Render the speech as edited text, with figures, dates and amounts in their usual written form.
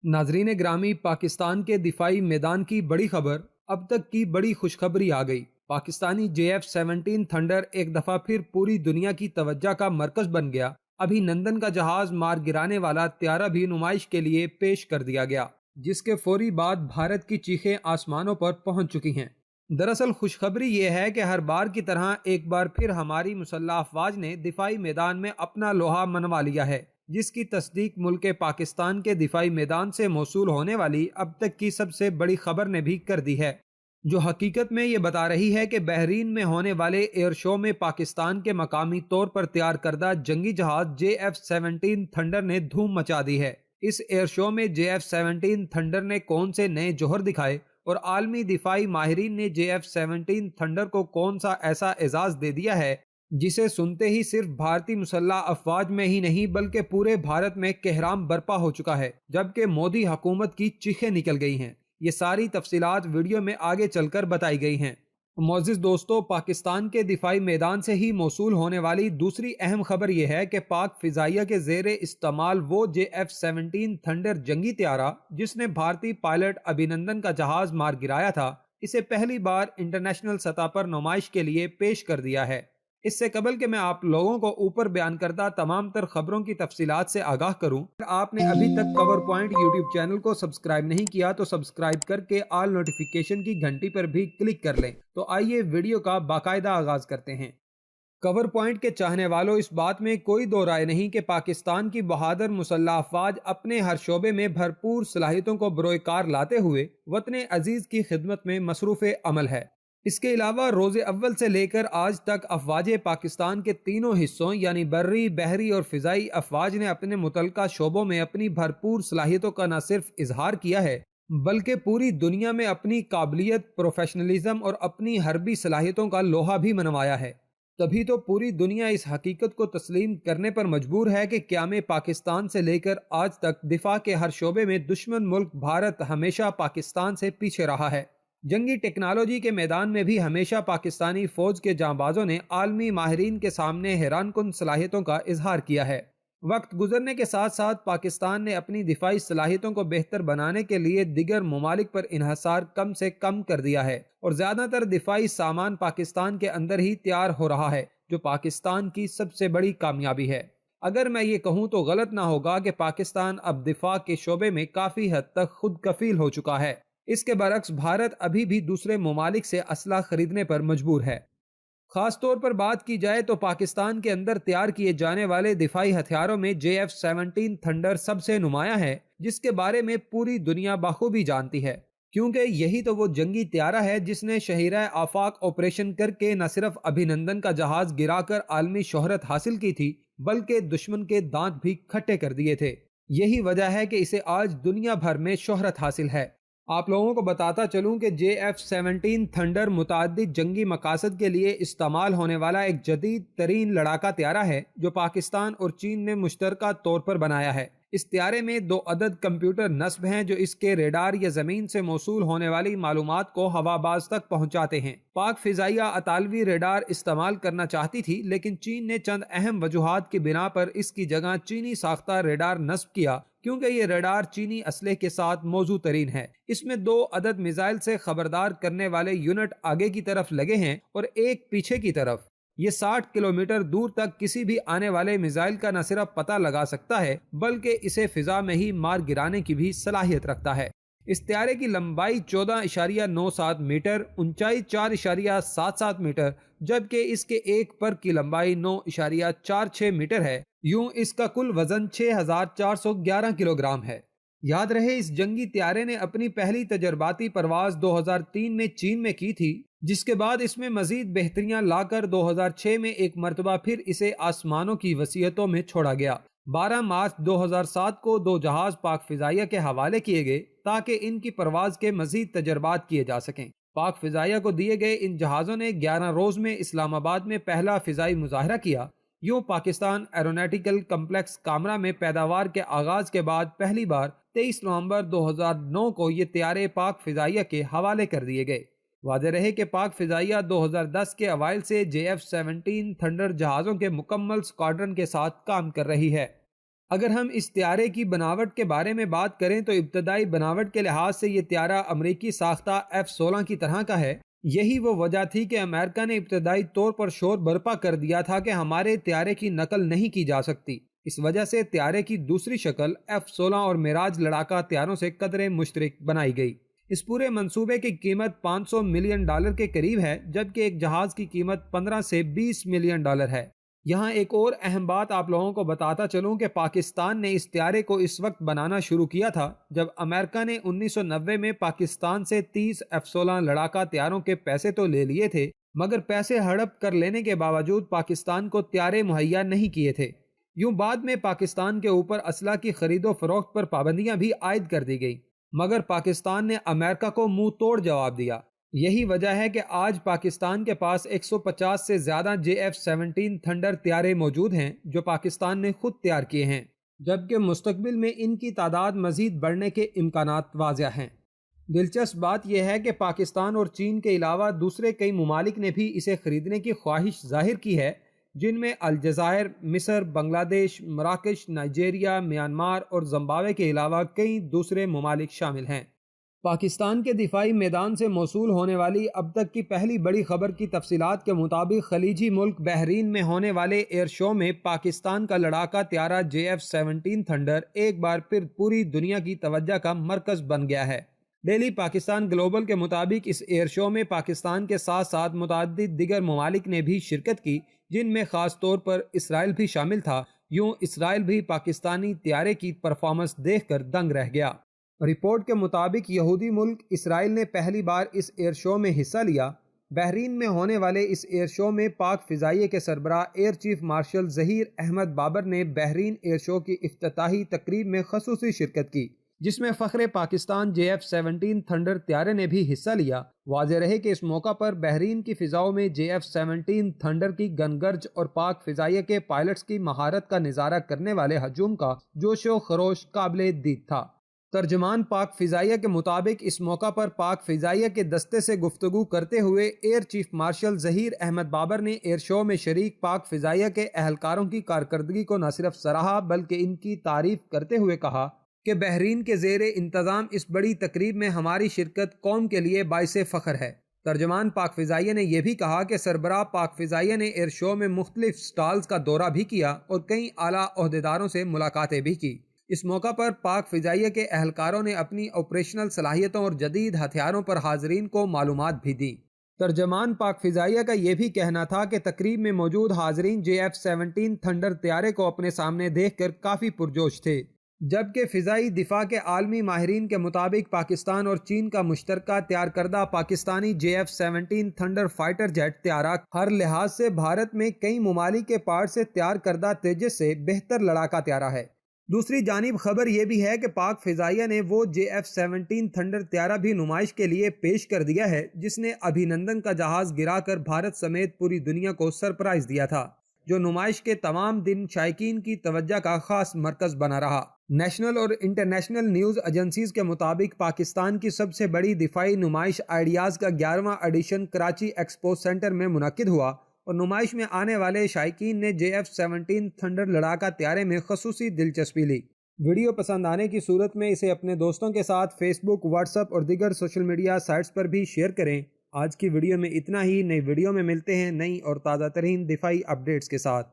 नाजरीन ग्रामी, पाकिस्तान के दिफाई मैदान की बड़ी खबर, अब तक की बड़ी खुशखबरी आ गई। पाकिस्तानी JF-17 थंडर एक दफा फिर पूरी दुनिया की तवज्जो का मरकज बन गया। अभिनंदन का जहाज मार गिराने वाला त्यारा भी नुमाइश के लिए पेश कर दिया गया, जिसके फौरी बाद भारत की चीखें आसमानों पर पहुंच चुकी हैं। दरअसल खुशखबरी ये है कि हर बार की तरह एक बार फिर हमारी मुसल्लह अफवाज ने दिफाई मैदान में अपना लोहा मनवा लिया है, जिसकी तस्दीक मुल्क पाकिस्तान के दिफाई मैदान से मौसूल होने वाली अब तक की सबसे बड़ी खबर ने भी कर दी है, जो हकीकत में ये बता रही है कि बहरीन में होने वाले एयर शो में पाकिस्तान के मकामी तौर पर तैयार करदा जंगी जहाज JF-17 थंडर ने धूम मचा दी है। इस एयर शो में JF-17 थंडर ने कौन से नए जौहर दिखाए और आलमी दिफाई माहिरीन ने JF-17 थंडर को कौन सा ऐसा एजाज दे दिया है जिसे सुनते ही सिर्फ भारतीय मुसल्लह अफवाज में ही नहीं बल्कि पूरे भारत में कहराम बर्पा हो चुका है, जबकि मोदी हुकूमत की चीखें निकल गई हैं। ये सारी तफसीलात वीडियो में आगे चलकर बताई गई हैं। मोअज़्ज़िज़ दोस्तों, पाकिस्तान के दिफाई मैदान से ही मौसूल होने वाली दूसरी अहम खबर यह है कि पाक फिजाइया के ज़ेरे इस्तेमाल वो JF-17 थंडर जंगी त्यारा जिसने भारतीय पायलट अभिनंदन का जहाज मार गिराया था, इसे पहली बार इंटरनेशनल सतह पर नुमाइश के लिए पेश कर दिया है। इससे कबल कि मैं आप लोगों को ऊपर बयान करता तमाम तर खबरों की तफसीलात से आगाह करूं, अगर आपने अभी तक कवर पॉइंट यूट्यूब चैनल को सब्सक्राइब नहीं किया तो सब्सक्राइब करके ऑल नोटिफिकेशन की घंटी पर भी क्लिक कर लें। तो आइए वीडियो का बाकायदा आगाज करते हैं। कवर पॉइंट के चाहने वालों, इस बात में कोई दो राय नहीं कि पाकिस्तान की बहादुर मुसल्लह अफवाज अपने हर शोबे में भरपूर सलाहियतों को बरोकार लाते हुए वतन अजीज की खिदमत में मसरूफ़ अमल है। इसके अलावा रोज़े अव्वल से लेकर आज तक अफवाज पाकिस्तान के तीनों हिस्सों यानी बर्री, बहरी और फिजाई अफवाज ने अपने मुतल्लिका शोबों में अपनी भरपूर सलाहियतों का न सिर्फ इजहार किया है बल्कि पूरी दुनिया में अपनी काबिलियत, प्रोफेशनलिज्म और अपनी हरबी सलाहियतों का लोहा भी मनवाया है। तभी तो पूरी दुनिया इस हकीकत को तस्लीम करने पर मजबूर है कि क़याम पाकिस्तान से लेकर आज तक दिफा के हर शोबे में दुश्मन मुल्क भारत हमेशा पाकिस्तान से पीछे रहा है। जंगी टेक्नोलॉजी के मैदान में भी हमेशा पाकिस्तानी फौज के जांबाजों ने आलमी माहिरीन के सामने हैरानकुन सलाहियतों का इजहार किया है। वक्त गुजरने के साथ साथ पाकिस्तान ने अपनी दिफाई सलाहियतों को बेहतर बनाने के लिए दिगर ममालिक पर इन्हसार कम से कम कर दिया है और ज़्यादातर दिफाई सामान पाकिस्तान के अंदर ही तैयार हो रहा है, जो पाकिस्तान की सबसे बड़ी कामयाबी है। अगर मैं ये कहूँ तो गलत ना होगा कि पाकिस्तान अब दिफा के शोबे में काफ़ी हद तक खुद कफील हो चुका है। इसके बरक्स भारत अभी भी दूसरे ममालिक से असला खरीदने पर मजबूर है। खास तौर पर बात की जाए तो पाकिस्तान के अंदर तैयार किए जाने वाले दिफाई हथियारों में JF-17 थंडर सबसे नुमाया है, जिसके बारे में पूरी दुनिया बखूबी जानती है, क्योंकि यही तो वो जंगी त्यारा है जिसने शहीरा आफाक ऑपरेशन करके न सिर्फ अभिनंदन का जहाज गिराकर आलमी शोहरत हासिल की थी बल्कि दुश्मन के दांत भी खट्टे कर दिए थे। यही वजह है कि इसे आज दुनिया भर में शोहरत हासिल है। आप लोगों को बताता चलूं कि JF-17 थंडर मुताद्दिद जंगी मकासद के लिए इस्तेमाल होने वाला एक जदीद तरीन लड़ाका त्यारा है जो पाकिस्तान और चीन ने मुश्तरका तौर पर बनाया है। इस त्यारे में 2 अदद कंप्यूटर नस्ब हैं जो इसके रेडार या जमीन से मौसूल होने वाली मालूमात को हवाबाज तक पहुंचाते हैं। पाक फिजाइया अतालवी रेडार इस्तेमाल करना चाहती थी, लेकिन चीन ने चंद अहम वजूहात की बिना पर इसकी जगह चीनी साख्ता रेडार नस्ब किया, क्योंकि ये रेडार चीनी असले के साथ मौजू तरीन है। इसमें 2 अदद मिसाइल से खबरदार करने वाले यूनिट आगे की तरफ लगे हैं और एक पीछे की तरफ। ये 60 किलोमीटर दूर तक किसी भी आने वाले मिसाइल का न सिर्फ पता लगा सकता है बल्कि इसे फिजा में ही मार गिराने की भी सलाहियत रखता है। इस त्यारे की लंबाई 14.97 मीटर, ऊंचाई 4.77 मीटर, जबकि इसके एक पर की लंबाई 9.46 मीटर है। यूं इसका कुल वजन 6411 किलोग्राम है। याद रहे, इस जंगी त्यारे ने अपनी पहली तजर्बाती परवाज 2003 में चीन में की थी, जिसके बाद इसमें मजीद बेहतरियां लाकर 2006 में एक मरतबा फिर इसे आसमानों की वसीयतों में छोड़ा गया। 12 मार्च 2007 को 2 जहाज पाक फिजाइया के हवाले किए गए ताकि इनकी परवाज के मजीद तजर्बात किए जा सकें। पाक फिजाइया को दिए गए इन जहाज़ों ने 11 रोज में इस्लामाबाद में पहला फिजाई मुजाहरा किया। यूं पाकिस्तान एरोनॉटिकल कम्प्लेक्स कामरा में पैदावार के आगाज के बाद पहली बार 23 नवंबर 2009 को ये त्यारे पाक फिजाइया के हवाले कर दिए गए। वाज़ेह रहे कि पाक फिजाइया 2010 के अवाइल से JF-17 थंडर जहाज़ों के मुकम्मल स्क्वाड्रन के साथ काम कर रही है। اگر ہم اس طیارے کی بناوٹ کے بارے میں بات کریں تو ابتدائی بناوٹ کے لحاظ سے یہ طیارہ امریکی ساختہ F-16 کی طرح کا ہے۔ یہی وہ وجہ تھی کہ امریکہ نے ابتدائی طور پر شور برپا کر دیا تھا کہ ہمارے طیارے کی نقل نہیں کی جا سکتی۔ اس وجہ سے طیارے کی دوسری شکل F-16 اور میراج لڑاکا طیاروں سے قدرے مشترک بنائی گئی۔ اس پورے منصوبے کی قیمت $500 ملین کے قریب ہے، جبکہ ایک جہاز کی قیمت 15 سے 20 ملین ڈالر ہے۔ یہاں ایک اور اہم بات آپ لوگوں کو بتاتا چلوں کہ پاکستان نے اس طیارے کو اس وقت بنانا شروع کیا تھا جب امریکہ نے 1990 میں پاکستان سے 30 F-16 لڑاکا طیاروں کے پیسے تو لے لیے تھے، مگر پیسے ہڑپ کر لینے کے باوجود پاکستان کو طیارے مہیا نہیں کیے تھے۔ یوں بعد میں پاکستان کے اوپر اسلحہ کی خرید و فروخت پر پابندیاں بھی عائد کر دی گئی، مگر پاکستان نے امریکہ کو منہ توڑ جواب دیا۔ یہی وجہ ہے کہ آج پاکستان کے پاس 150 سے زیادہ JF-17 تھنڈر طیارے موجود ہیں جو پاکستان نے خود تیار کیے ہیں، جبکہ مستقبل میں ان کی تعداد مزید بڑھنے کے امکانات واضح ہیں۔ دلچسپ بات یہ ہے کہ پاکستان اور چین کے علاوہ دوسرے کئی ممالک نے بھی اسے خریدنے کی خواہش ظاہر کی ہے، جن میں الجزائر، مصر، بنگلہ دیش، مراکش، نائجیریا، میانمار اور زمبابوے کے علاوہ کئی دوسرے ممالک شامل ہیں۔ پاکستان کے دفاعی میدان سے موصول ہونے والی اب تک کی پہلی بڑی خبر کی تفصیلات کے مطابق خلیجی ملک بحرین میں ہونے والے ایئر شو میں پاکستان کا لڑاکا طیارہ JF-17 تھنڈر ایک بار پھر پوری دنیا کی توجہ کا مرکز بن گیا ہے۔ ڈیلی پاکستان گلوبل کے مطابق اس ایئر شو میں پاکستان کے ساتھ ساتھ متعدد دیگر ممالک نے بھی شرکت کی، جن میں خاص طور پر اسرائیل بھی شامل تھا۔ یوں اسرائیل بھی پاکستانی طیارے کی پرفارمنس دیکھ کر دنگ رہ گیا۔ رپورٹ کے مطابق یہودی ملک اسرائیل نے پہلی بار اس ایئر شو میں حصہ لیا۔ بحرین میں ہونے والے اس ایئر شو میں پاک فضائیہ کے سربراہ air chief marshal Zaheer Ahmed Babar نے بحرین ایئر شو کی افتتاحی تقریب میں خصوصی شرکت کی، جس میں فخر پاکستان JF-17 تھنڈر طیارے نے بھی حصہ لیا۔ واضح رہے کہ اس موقع پر بحرین کی فضاؤں میں JF-17 تھنڈر کی گن گرج اور پاک فضائیہ کے پائلٹس کی مہارت کا نظارہ کرنے والے ہجوم کا جوش و خروش قابل دید تھا۔ ترجمان پاک فضائیہ کے مطابق اس موقع پر پاک فضائیہ کے دستے سے گفتگو کرتے ہوئے air chief marshal Zaheer Ahmed Babar نے ایئر شو میں شریک پاک فضائیہ کے اہلکاروں کی کارکردگی کو نہ صرف سراہا بلکہ ان کی تعریف کرتے ہوئے کہا کہ بحرین کے زیر انتظام اس بڑی تقریب میں ہماری شرکت قوم کے لیے باعث فخر ہے۔ ترجمان پاک فضائیہ نے یہ بھی کہا کہ سربراہ پاک فضائیہ نے ایئر شو میں مختلف سٹالز کا دورہ بھی کیا اور کئی اعلیٰ عہدیداروں سے ملاقاتیں بھی کی۔ اس موقع پر پاک فضائیہ کے اہلکاروں نے اپنی آپریشنل صلاحیتوں اور جدید ہتھیاروں پر حاضرین کو معلومات بھی دی۔ ترجمان پاک فضائیہ کا یہ بھی کہنا تھا کہ تقریب میں موجود حاضرین JF-17 تھنڈر طیارے کو اپنے سامنے دیکھ کر کافی پرجوش تھے، جبکہ فضائی دفاع کے عالمی ماہرین کے مطابق پاکستان اور چین کا مشترکہ تیار کردہ Pakistani JF-17 thunder fighter jet طیارہ ہر لحاظ سے بھارت میں کئی ممالک کے پارٹ سے تیار کردہ تیجس سے بہتر لڑاکا طیارہ ہے۔ دوسری جانب خبر یہ بھی ہے کہ پاک فضائیہ نے وہ JF-17 تھنڈر طیارہ بھی نمائش کے لیے پیش کر دیا ہے جس نے ابھینندن کا جہاز گرا کر بھارت سمیت پوری دنیا کو سرپرائز دیا تھا، جو نمائش کے تمام دن شائقین کی توجہ کا خاص مرکز بنا رہا۔ نیشنل اور انٹرنیشنل نیوز ایجنسیز کے مطابق پاکستان کی سب سے بڑی دفاعی نمائش آئیڈیاز کا 11واں ایڈیشن کراچی ایکسپو سینٹر میں منعقد ہوا اور نمائش میں آنے والے شائقین نے JF-17 تھنڈر لڑاکا طیارے میں خصوصی دلچسپی لی۔ ویڈیو پسند آنے کی صورت میں اسے اپنے دوستوں کے ساتھ فیس بک، واٹس ایپ اور دیگر سوشل میڈیا سائٹس پر بھی شیئر کریں۔ آج کی ویڈیو میں اتنا ہی۔ نئی ویڈیو میں ملتے ہیں نئی اور تازہ ترین دفاعی اپڈیٹس کے ساتھ۔